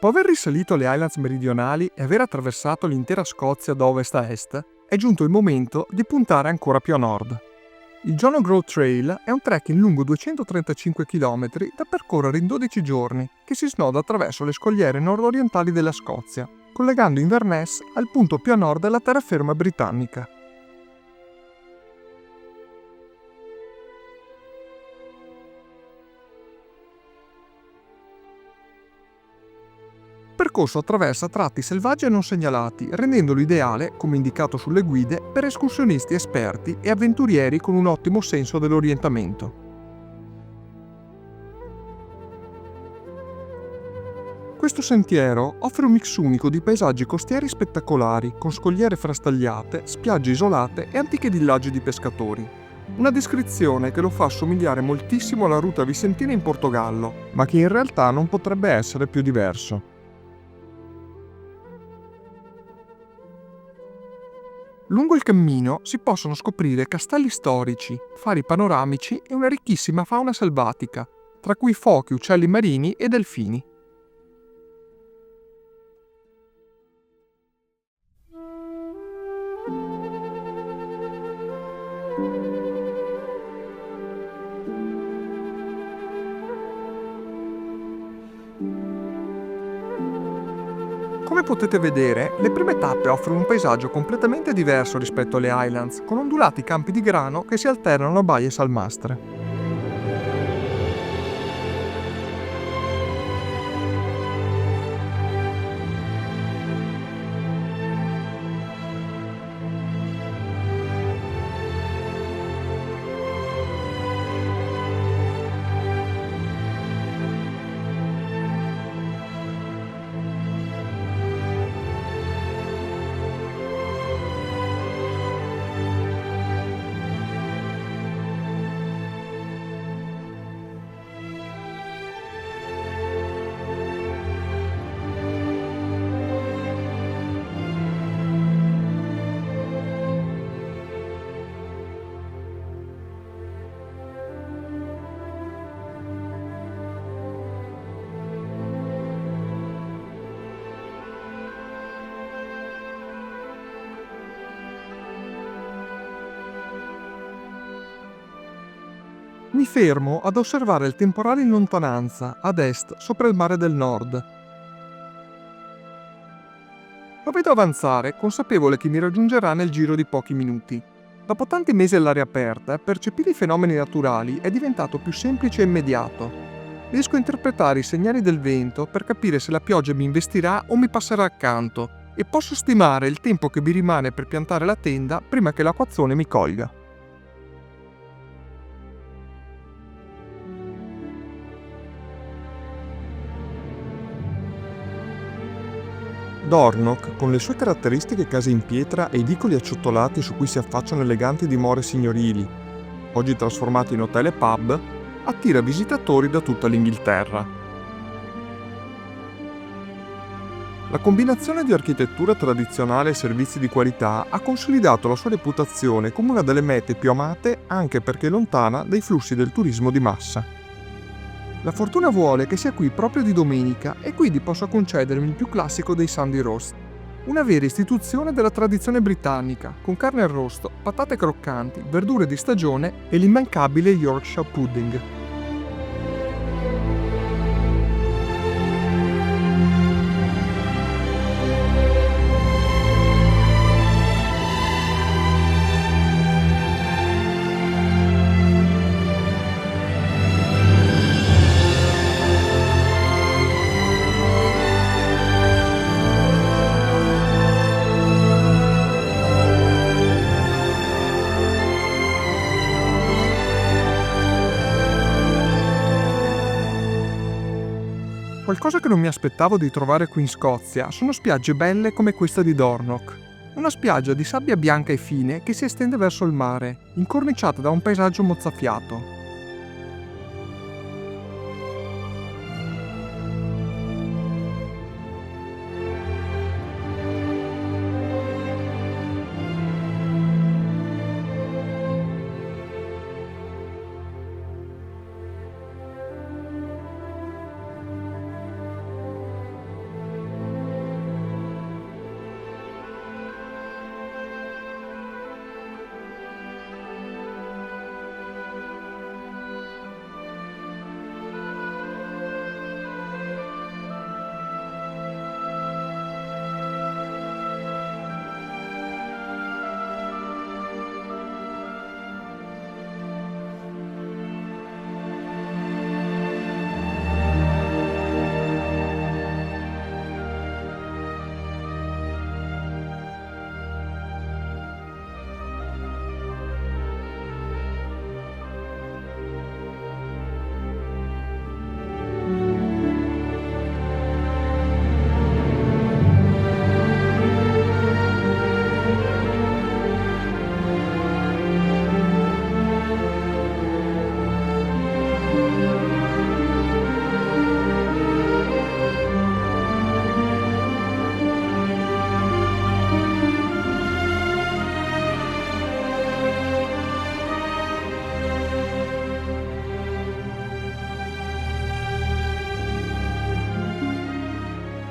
Dopo aver risalito le Highlands meridionali e aver attraversato l'intera Scozia da ovest a est, è giunto il momento di puntare ancora più a nord. Il John O'Groats Trail è un trekking lungo 235 km da percorrere in 12 giorni, che si snoda attraverso le scogliere nord-orientali della Scozia, collegando Inverness al punto più a nord della terraferma britannica. Il percorso attraversa tratti selvaggi e non segnalati, rendendolo ideale, come indicato sulle guide, per escursionisti esperti e avventurieri con un ottimo senso dell'orientamento. Questo sentiero offre un mix unico di paesaggi costieri spettacolari, con scogliere frastagliate, spiagge isolate e antichi villaggi di pescatori. Una descrizione che lo fa assomigliare moltissimo alla ruta vicentina in Portogallo, ma che in realtà non potrebbe essere più diverso. Lungo il cammino si possono scoprire castelli storici, fari panoramici e una ricchissima fauna selvatica, tra cui fochi, uccelli marini e delfini. Come potete vedere, le prime tappe offrono un paesaggio completamente diverso rispetto alle Highlands, con ondulati campi di grano che si alternano a baie salmastre. Mi fermo ad osservare il temporale in lontananza, ad est, sopra il mare del nord. Lo vedo avanzare, consapevole che mi raggiungerà nel giro di pochi minuti. Dopo tanti mesi all'aria aperta, percepire i fenomeni naturali è diventato più semplice e immediato. Riesco a interpretare i segnali del vento per capire se la pioggia mi investirà o mi passerà accanto, e posso stimare il tempo che mi rimane per piantare la tenda prima che l'acquazzone mi colga. Dornoch, con le sue caratteristiche case in pietra e i vicoli acciottolati su cui si affacciano eleganti dimore signorili, oggi trasformati in hotel e pub, attira visitatori da tutta l'Inghilterra. La combinazione di architettura tradizionale e servizi di qualità ha consolidato la sua reputazione come una delle mete più amate, anche perché lontana dai flussi del turismo di massa. La fortuna vuole che sia qui proprio di domenica e quindi possa concedermi il più classico dei Sunday roast, una vera istituzione della tradizione britannica, con carne arrosto, patate croccanti, verdure di stagione e l'immancabile Yorkshire pudding. Qualcosa che non mi aspettavo di trovare qui in Scozia sono spiagge belle come questa di Dornoch. Una spiaggia di sabbia bianca e fine che si estende verso il mare, incorniciata da un paesaggio mozzafiato.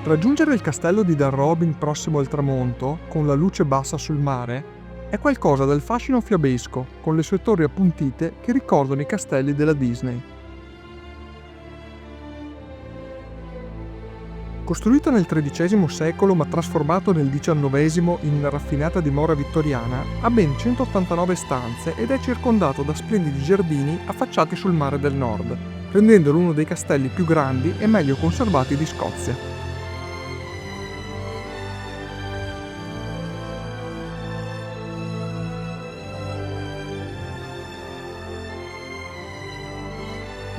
Raggiungere il castello di Dunrobin prossimo al tramonto, con la luce bassa sul mare, è qualcosa del fascino fiabesco, con le sue torri appuntite che ricordano i castelli della Disney. Costruito nel XIII secolo ma trasformato nel XIX in una raffinata dimora vittoriana, ha ben 189 stanze ed è circondato da splendidi giardini affacciati sul mare del nord, rendendolo uno dei castelli più grandi e meglio conservati di Scozia.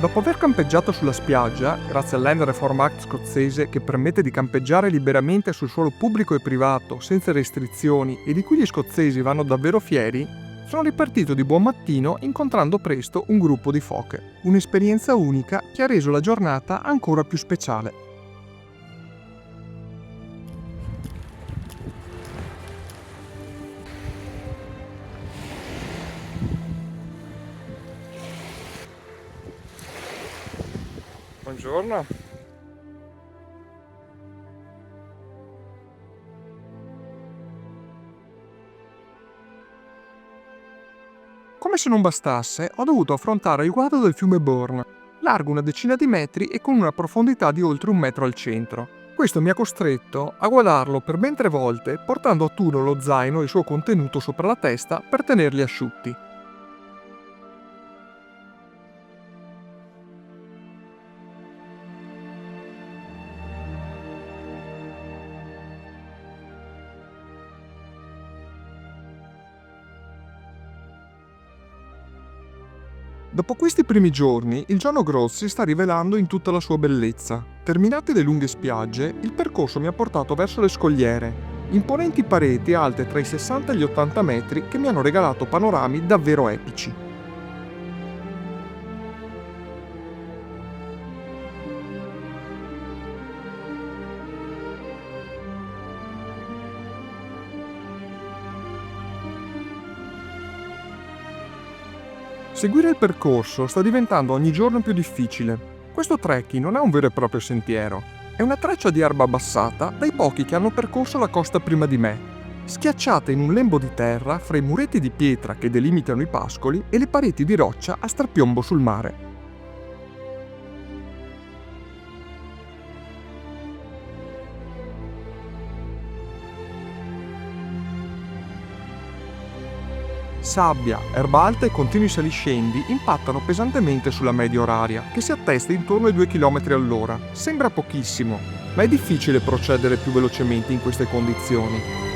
Dopo aver campeggiato sulla spiaggia, grazie al Land Reform Act scozzese che permette di campeggiare liberamente sul suolo pubblico e privato senza restrizioni e di cui gli scozzesi vanno davvero fieri, sono ripartito di buon mattino incontrando presto un gruppo di foche. Un'esperienza unica che ha reso la giornata ancora più speciale. Buongiorno. Come se non bastasse, ho dovuto affrontare il guado del fiume Bourne, largo una decina di metri e con una profondità di oltre 1 metro al centro. Questo mi ha costretto a guardarlo per ben 3 volte, portando a turno lo zaino e il suo contenuto sopra la testa per tenerli asciutti. Dopo questi primi giorni, il John O'Groats si sta rivelando in tutta la sua bellezza. Terminate le lunghe spiagge, il percorso mi ha portato verso le scogliere, imponenti pareti alte tra i 60 e gli 80 metri che mi hanno regalato panorami davvero epici. Seguire il percorso sta diventando ogni giorno più difficile. Questo trekking non è un vero e proprio sentiero, è una traccia di erba abbassata dai pochi che hanno percorso la costa prima di me, schiacciata in un lembo di terra fra i muretti di pietra che delimitano i pascoli e le pareti di roccia a strapiombo sul mare. Sabbia, erba alta e continui saliscendi impattano pesantemente sulla media oraria, che si attesta intorno ai 2 km all'ora. Sembra pochissimo, ma è difficile procedere più velocemente in queste condizioni.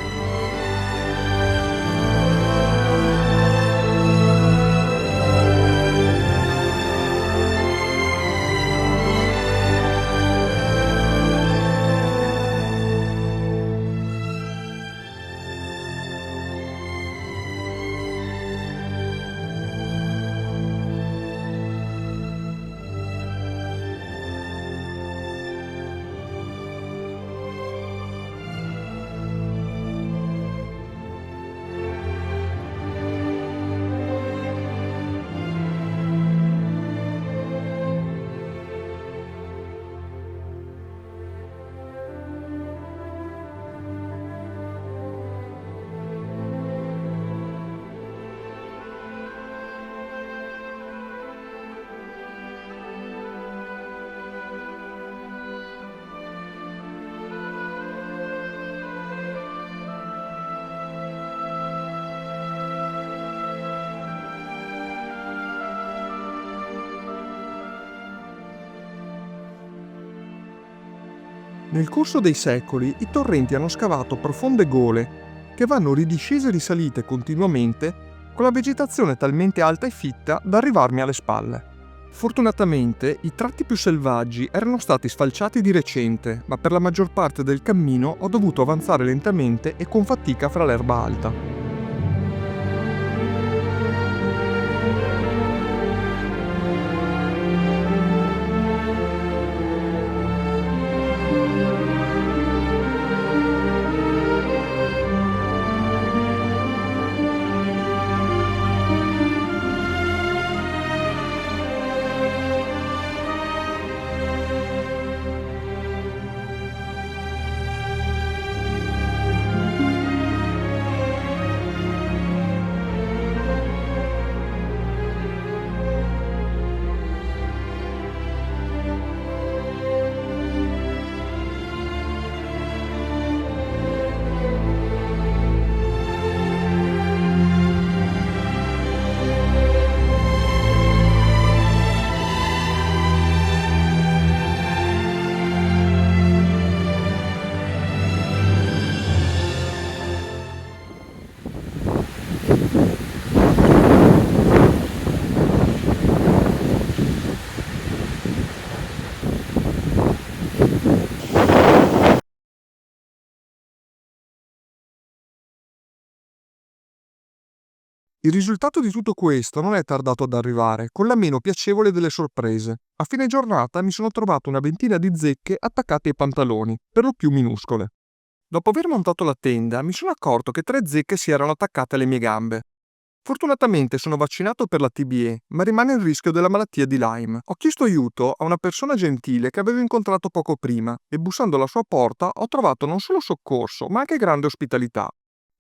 Nel corso dei secoli i torrenti hanno scavato profonde gole che vanno ridiscese e risalite continuamente con la vegetazione talmente alta e fitta da arrivarmi alle spalle. Fortunatamente i tratti più selvaggi erano stati sfalciati di recente, ma per la maggior parte del cammino ho dovuto avanzare lentamente e con fatica fra l'erba alta. Il risultato di tutto questo non è tardato ad arrivare, con la meno piacevole delle sorprese. A fine giornata mi sono trovato una ventina di zecche attaccate ai pantaloni, per lo più minuscole. Dopo aver montato la tenda, mi sono accorto che 3 zecche si erano attaccate alle mie gambe. Fortunatamente sono vaccinato per la TBE, ma rimane il rischio della malattia di Lyme. Ho chiesto aiuto a una persona gentile che avevo incontrato poco prima e bussando alla sua porta ho trovato non solo soccorso, ma anche grande ospitalità.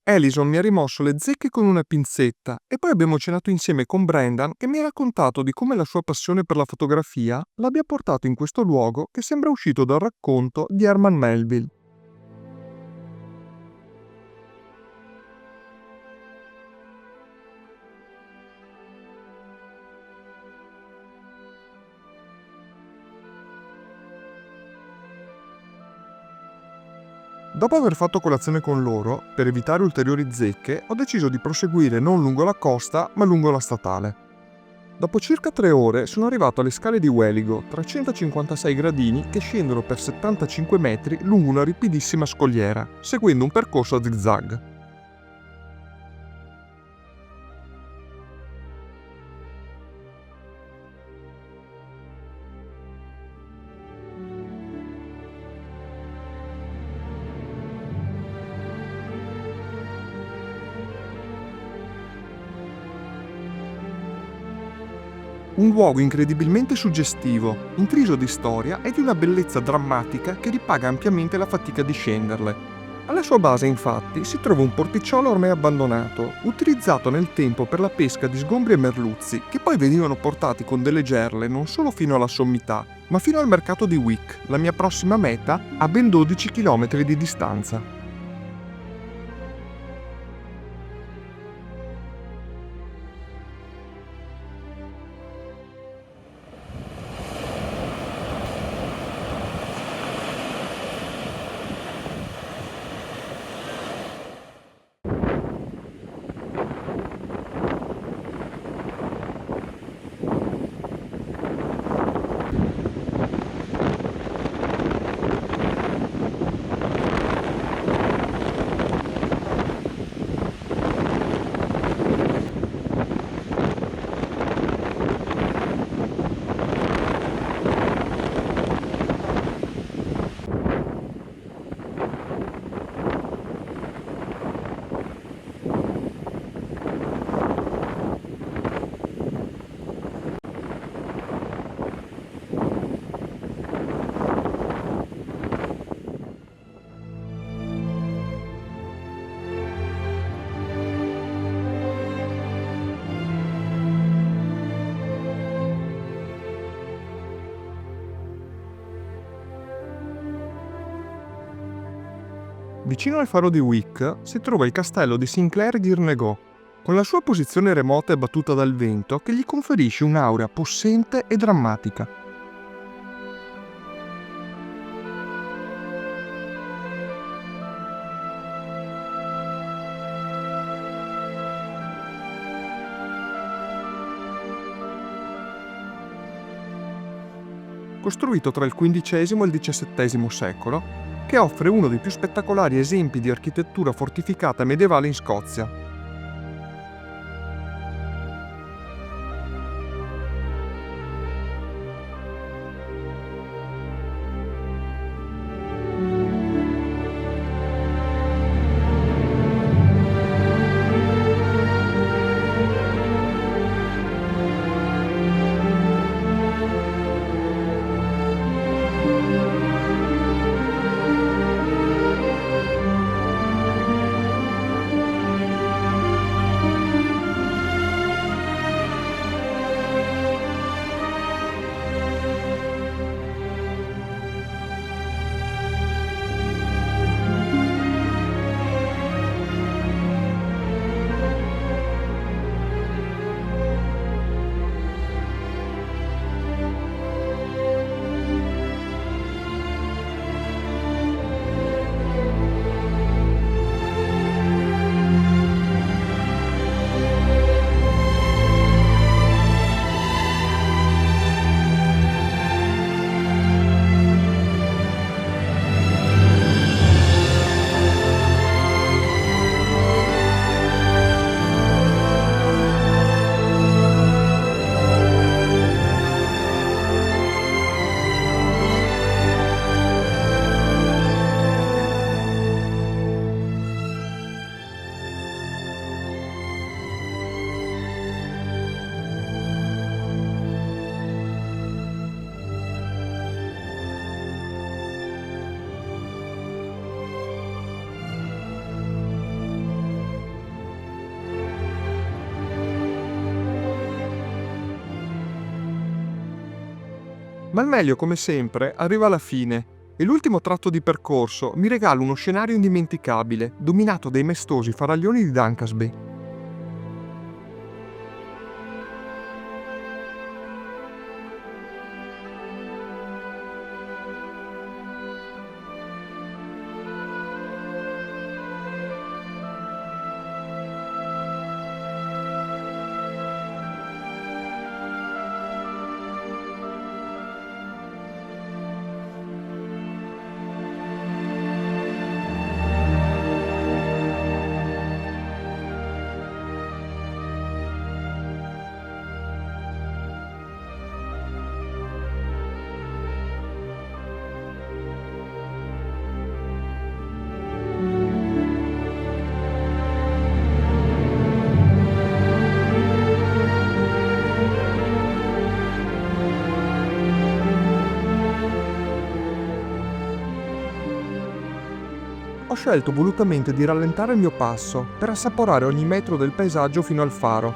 Alison mi ha rimosso le zecche con una pinzetta e poi abbiamo cenato insieme con Brendan che mi ha raccontato di come la sua passione per la fotografia l'abbia portato in questo luogo che sembra uscito dal racconto di Herman Melville. Dopo aver fatto colazione con loro, per evitare ulteriori zecche, ho deciso di proseguire non lungo la costa, ma lungo la statale. Dopo circa 3 ore sono arrivato alle scale di Weligo, 356 gradini che scendono per 75 metri lungo una ripidissima scogliera, seguendo un percorso a zigzag. Un luogo incredibilmente suggestivo, intriso di storia e di una bellezza drammatica che ripaga ampiamente la fatica di scenderle. Alla sua base, infatti, si trova un porticciolo ormai abbandonato, utilizzato nel tempo per la pesca di sgombri e merluzzi, che poi venivano portati con delle gerle non solo fino alla sommità, ma fino al mercato di Wick, la mia prossima meta, a ben 12 km di distanza. Vicino al faro di Wick si trova il castello di Sinclair Girnegot, con la sua posizione remota e battuta dal vento che gli conferisce un'aura possente e drammatica. Costruito tra il XV e il XVII secolo, che offre uno dei più spettacolari esempi di architettura fortificata medievale in Scozia. Ma il meglio, come sempre, arriva alla fine e l'ultimo tratto di percorso mi regala uno scenario indimenticabile, dominato dai maestosi faraglioni di Dunkersby. Ho scelto volutamente di rallentare il mio passo per assaporare ogni metro del paesaggio fino al faro,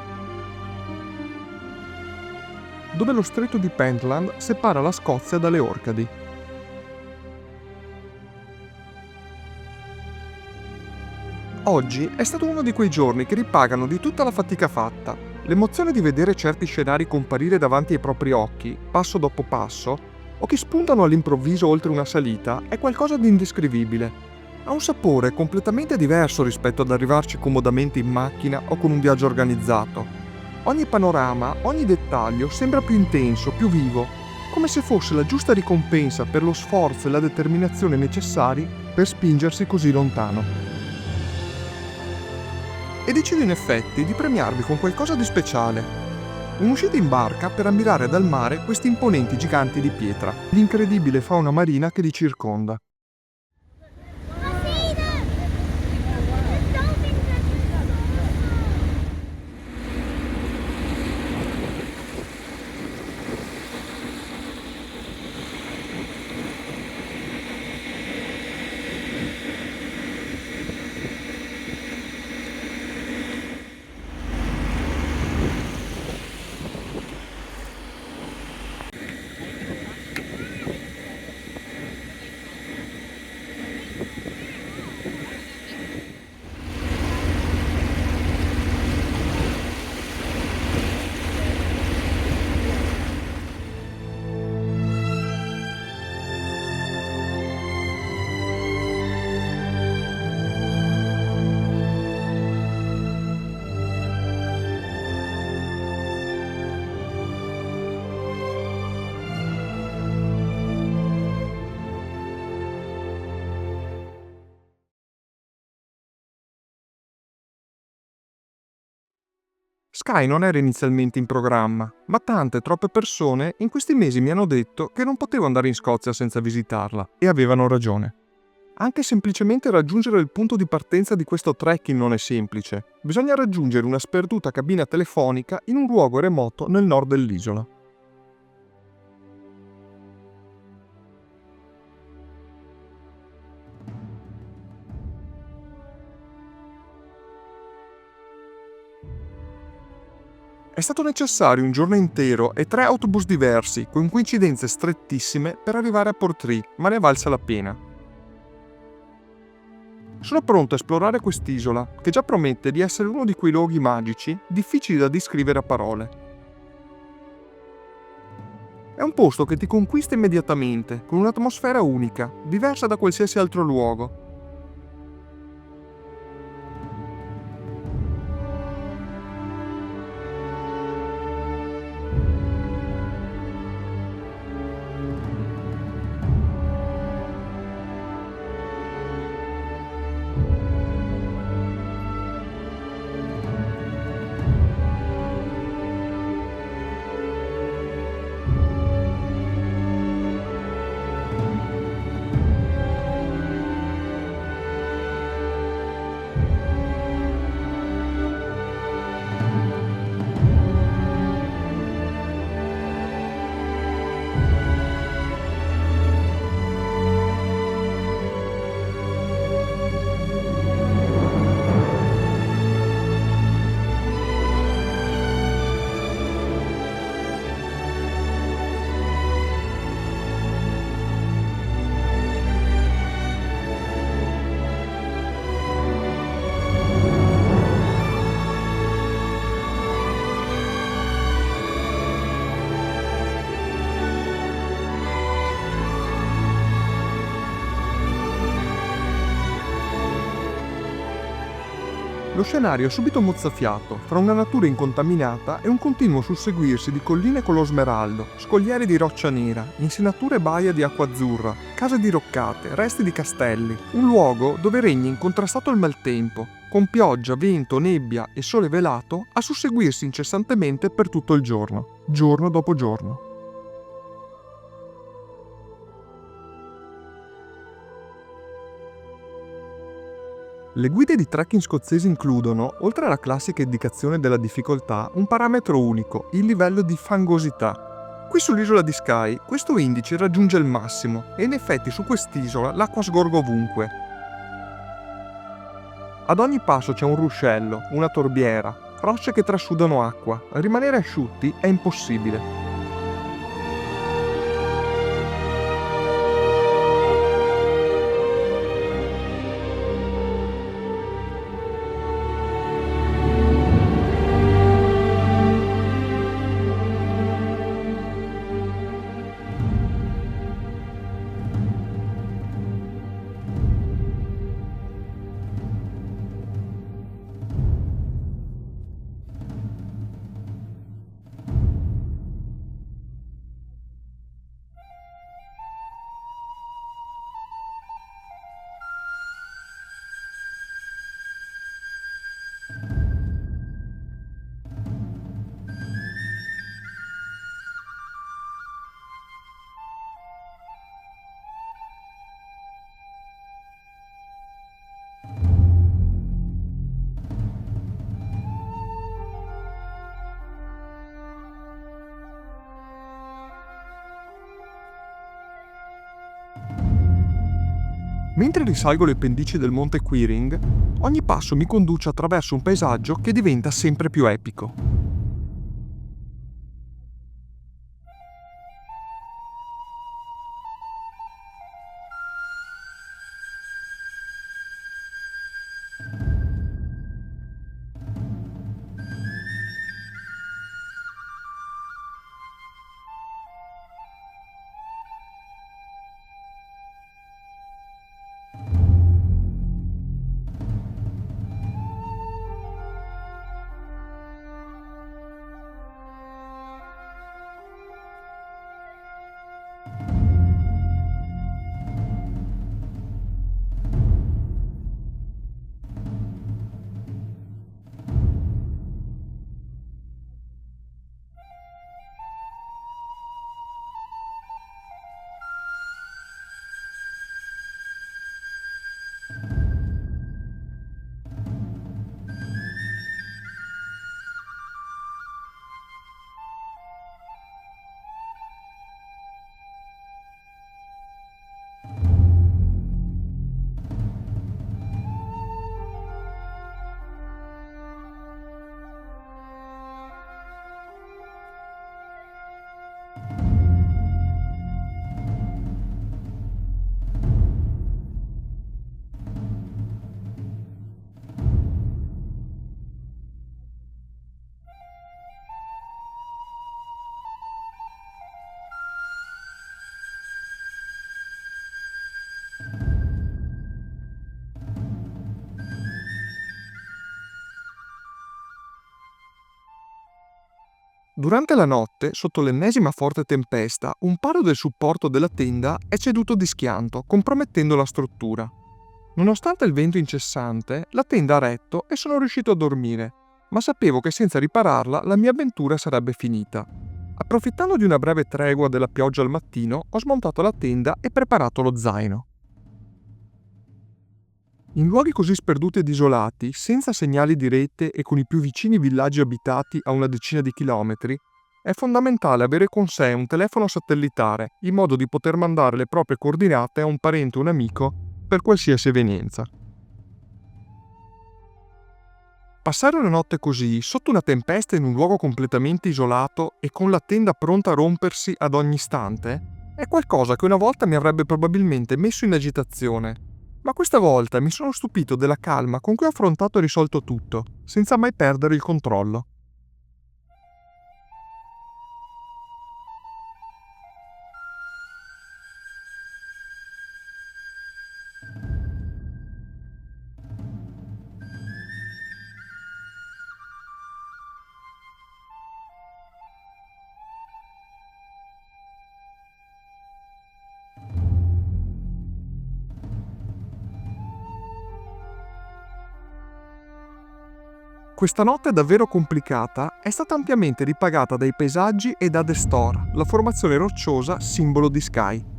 dove lo stretto di Pentland separa la Scozia dalle Orcadi. Oggi è stato uno di quei giorni che ripagano di tutta la fatica fatta. L'emozione di vedere certi scenari comparire davanti ai propri occhi, passo dopo passo, o che spuntano all'improvviso oltre una salita, è qualcosa di indescrivibile. Ha un sapore completamente diverso rispetto ad arrivarci comodamente in macchina o con un viaggio organizzato. Ogni panorama, ogni dettaglio sembra più intenso, più vivo, come se fosse la giusta ricompensa per lo sforzo e la determinazione necessari per spingersi così lontano. E decido in effetti di premiarvi con qualcosa di speciale. Un'uscita in barca per ammirare dal mare questi imponenti giganti di pietra, l'incredibile fauna marina che li circonda. Sky non era inizialmente in programma, ma tante, troppe persone in questi mesi mi hanno detto che non potevo andare in Scozia senza visitarla, e avevano ragione. Anche semplicemente raggiungere il punto di partenza di questo trekking non è semplice. Bisogna raggiungere una sperduta cabina telefonica in un luogo remoto nel nord dell'isola. È stato necessario un giorno intero e 3 autobus diversi, con coincidenze strettissime, per arrivare a Portree, ma ne è valsa la pena. Sono pronto a esplorare quest'isola, che già promette di essere uno di quei luoghi magici, difficili da descrivere a parole. È un posto che ti conquista immediatamente, con un'atmosfera unica, diversa da qualsiasi altro luogo. Lo scenario è subito mozzafiato, fra una natura incontaminata e un continuo susseguirsi di colline color smeraldo, scogliere di roccia nera, insenature e baia di acqua azzurra, case diroccate, resti di castelli, un luogo dove regna incontrastato il maltempo, con pioggia, vento, nebbia e sole velato a susseguirsi incessantemente per tutto il giorno dopo giorno. Le guide di trekking scozzesi includono, oltre alla classica indicazione della difficoltà, un parametro unico, il livello di fangosità. Qui sull'isola di Skye questo indice raggiunge il massimo e in effetti su quest'isola l'acqua sgorga ovunque. Ad ogni passo c'è un ruscello, una torbiera, rocce che trasudano acqua. Rimanere asciutti è impossibile. Mentre risalgo le pendici del monte Quiring, ogni passo mi conduce attraverso un paesaggio che diventa sempre più epico. Durante la notte, sotto l'ennesima forte tempesta, un palo del supporto della tenda è ceduto di schianto, compromettendo la struttura. Nonostante il vento incessante, la tenda ha retto e sono riuscito a dormire, ma sapevo che senza ripararla la mia avventura sarebbe finita. Approfittando di una breve tregua della pioggia al mattino, ho smontato la tenda e preparato lo zaino. In luoghi così sperduti ed isolati, senza segnali di rete e con i più vicini villaggi abitati a una decina di chilometri, è fondamentale avere con sé un telefono satellitare in modo di poter mandare le proprie coordinate a un parente o un amico per qualsiasi evenienza. Passare una notte così, sotto una tempesta in un luogo completamente isolato e con la tenda pronta a rompersi ad ogni istante, è qualcosa che una volta mi avrebbe probabilmente messo in agitazione. Ma questa volta mi sono stupito della calma con cui ho affrontato e risolto tutto, senza mai perdere il controllo. Questa nota davvero complicata è stata ampiamente ripagata dai paesaggi e da The Store, la formazione rocciosa simbolo di Skye.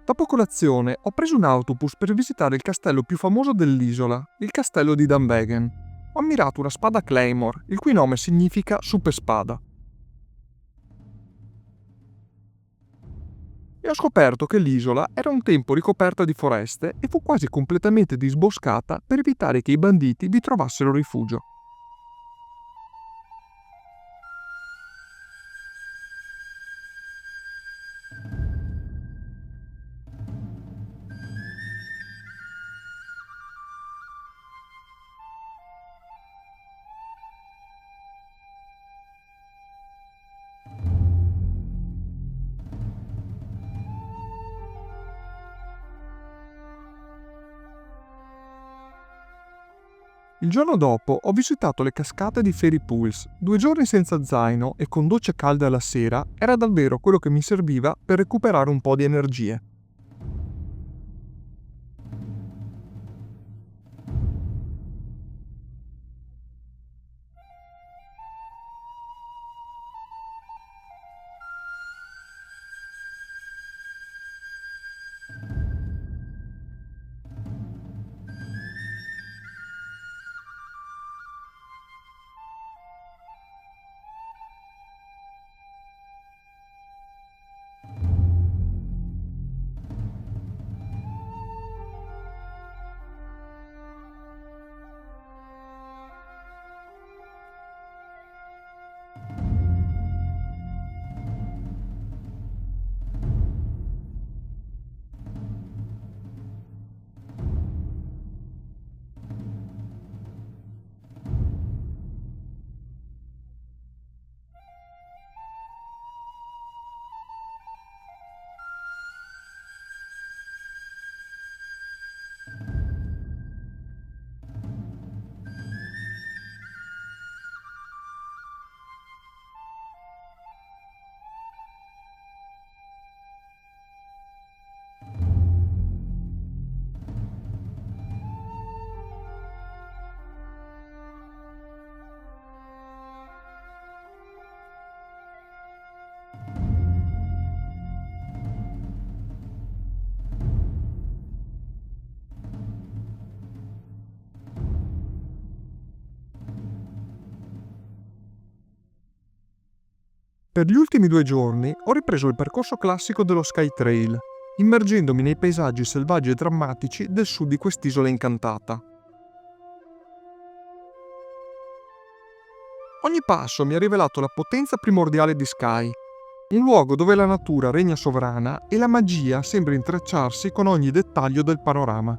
Dopo colazione ho preso un autobus per visitare il castello più famoso dell'isola, il castello di Dunvegan. Ho ammirato una spada Claymore, il cui nome significa super spada. E ho scoperto che l'isola era un tempo ricoperta di foreste e fu quasi completamente disboscata per evitare che i banditi vi trovassero rifugio. Il giorno dopo ho visitato le cascate di Fairy Pools. 2 giorni senza zaino e con docce calde alla sera era davvero quello che mi serviva per recuperare un po' di energie. Per gli ultimi 2 giorni ho ripreso il percorso classico dello Sky Trail, immergendomi nei paesaggi selvaggi e drammatici del sud di quest'isola incantata. Ogni passo mi ha rivelato la potenza primordiale di Skye, un luogo dove la natura regna sovrana e la magia sembra intrecciarsi con ogni dettaglio del panorama.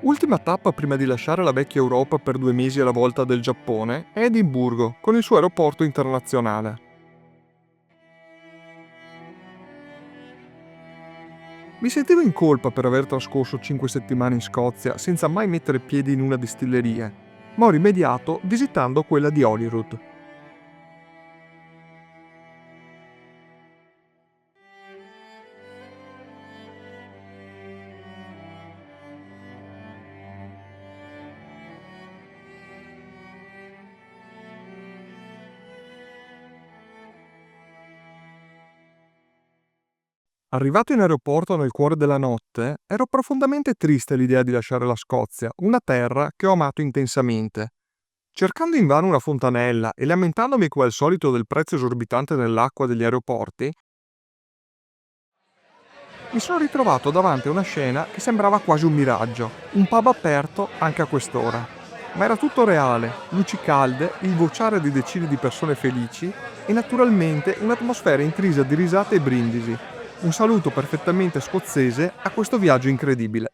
Ultima tappa prima di lasciare la vecchia Europa per 2 mesi alla volta del Giappone è Edimburgo, con il suo aeroporto internazionale. Mi sentivo in colpa per aver trascorso 5 settimane in Scozia senza mai mettere piedi in una distilleria, ma ho rimediato visitando quella di Holyrood. Arrivato in aeroporto nel cuore della notte, ero profondamente triste all'idea di lasciare la Scozia, una terra che ho amato intensamente. Cercando invano una fontanella e lamentandomi come al solito del prezzo esorbitante dell'acqua degli aeroporti, mi sono ritrovato davanti a una scena che sembrava quasi un miraggio, un pub aperto anche a quest'ora. Ma era tutto reale, luci calde, il vociare di decine di persone felici e naturalmente un'atmosfera intrisa di risate e brindisi. Un saluto perfettamente scozzese a questo viaggio incredibile.